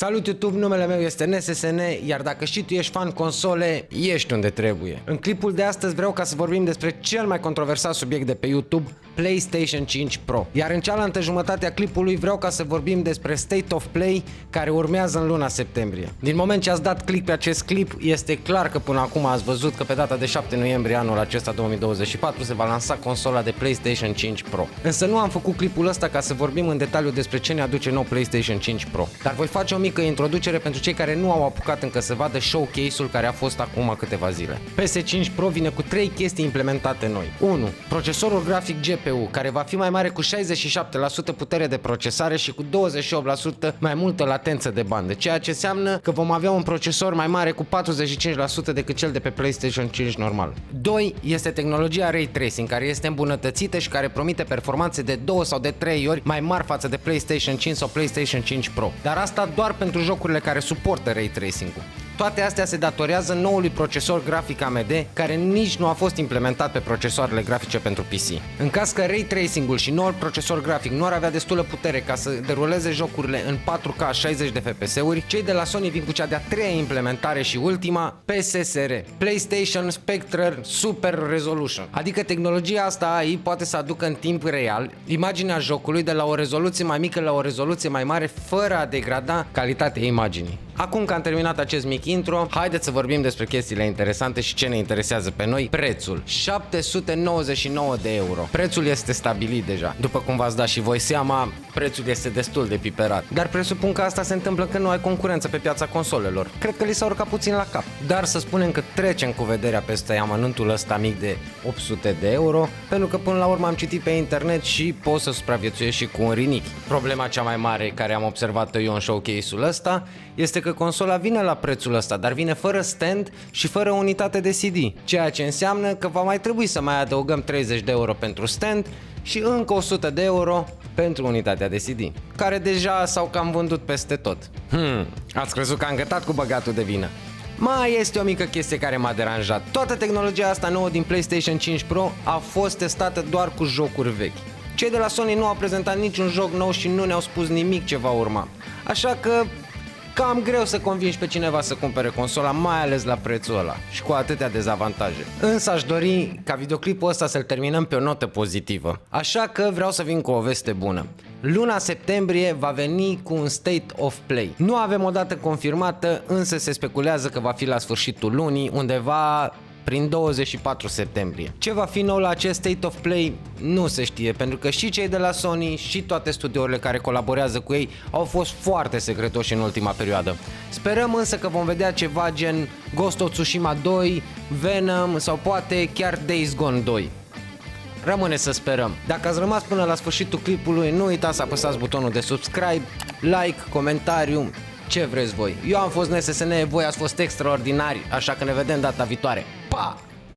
Salut YouTube, numele meu este NSSN, iar dacă și tu ești fan console, ești unde trebuie. În clipul de astăzi vreau ca să vorbim despre cel mai controversat subiect de pe YouTube, PlayStation 5 Pro. Iar în cealaltă jumătate a clipului vreau ca să vorbim despre State of Play care urmează în luna septembrie. Din moment ce ați dat click pe acest clip, este clar că până acum ați văzut că pe data de 7 noiembrie anul acesta 2024 se va lansa consola de PlayStation 5 Pro. Însă nu am făcut clipul ăsta ca să vorbim în detaliu despre ce ne aduce nou PlayStation 5 Pro. Dar voi face o mică introducere pentru cei care nu au apucat încă să vadă showcase-ul care a fost acum câteva zile. PS5 Pro vine cu 3 chestii implementate noi. 1. Procesorul grafic GPU, care va fi mai mare cu 67% putere de procesare și cu 28% mai multă latență de bandă, ceea ce înseamnă că vom avea un procesor mai mare cu 45% decât cel de pe PlayStation 5 normal. 2. Este tehnologia Ray Tracing, care este îmbunătățită și care promite performanțe de 2 sau de 3 ori mai mari față de PlayStation 5 sau PlayStation 5 Pro. Dar asta doar pentru jocurile care suportă Ray Tracing-ul. Toate astea se datorează noului procesor grafic AMD, care nici nu a fost implementat pe procesoarele grafice pentru PC. În caz că Ray Tracing-ul și noul procesor grafic nu ar avea destulă putere ca să deruleze jocurile în 4K 60 de FPS-uri, cei de la Sony vin cu cea de-a treia implementare și ultima, PSSR, PlayStation Spectral Super Resolution. Adică tehnologia asta AI poate să aducă în timp real imaginea jocului de la o rezoluție mai mică la o rezoluție mai mare, fără a degrada calitatea imaginii. Acum că am terminat acest mic intro, haideți să vorbim despre chestiile interesante și ce ne interesează pe noi. Prețul, 799 de euro. Prețul este stabilit deja. După cum v-ați dat și voi seama, prețul este destul de piperat. Dar presupun că asta se întâmplă când nu ai concurență pe piața consolelor. Cred că li s-a urcat puțin la cap. Dar să spunem că trecem cu vederea peste amănuntul ăsta mic de 800 de euro, pentru că până la urmă am citit pe internet și pot să supraviețuiesc și cu un rinichi. Problema cea mai mare care am observat-o eu în showcase-ul ăsta este că consola vine la prețul ăsta, dar vine fără stand și fără unitate de CD, ceea ce înseamnă că va mai trebui să mai adăugăm 30 de euro pentru stand și încă 100 de euro pentru unitatea de CD, care deja s-au cam vândut peste tot. Ați crezut că am gătat cu băgatul de vină? Mai este o mică chestie care m-a deranjat. Toată tehnologia asta nouă din PlayStation 5 Pro a fost testată doar cu jocuri vechi. Cei de la Sony nu au prezentat niciun joc nou și nu ne-au spus nimic ce va urma. Așa că cam greu să convingi pe cineva să cumpere consola, mai ales la prețul ăla și cu atâtea dezavantaje. Însă aș dori ca videoclipul ăsta să-l terminăm pe o notă pozitivă. Așa că vreau să vin cu o veste bună. Luna septembrie va veni cu un State of Play. Nu avem o dată confirmată, însă se speculează că va fi la sfârșitul lunii, undeva prin 24 septembrie. Ce va fi nou la acest State of Play nu se știe, pentru că și cei de la Sony și toate studiourile care colaborează cu ei au fost foarte secretoși în ultima perioadă. Sperăm însă că vom vedea ceva gen Ghost of Tsushima 2, Venom sau poate chiar Days Gone 2. Rămâne să sperăm. Dacă ați rămas până la sfârșitul clipului, nu uitați să apăsați butonul de subscribe, like, comentariu, ce vreți voi. Eu am fost NSSN, voi ați fost extraordinari, așa că ne vedem data viitoare. Pa!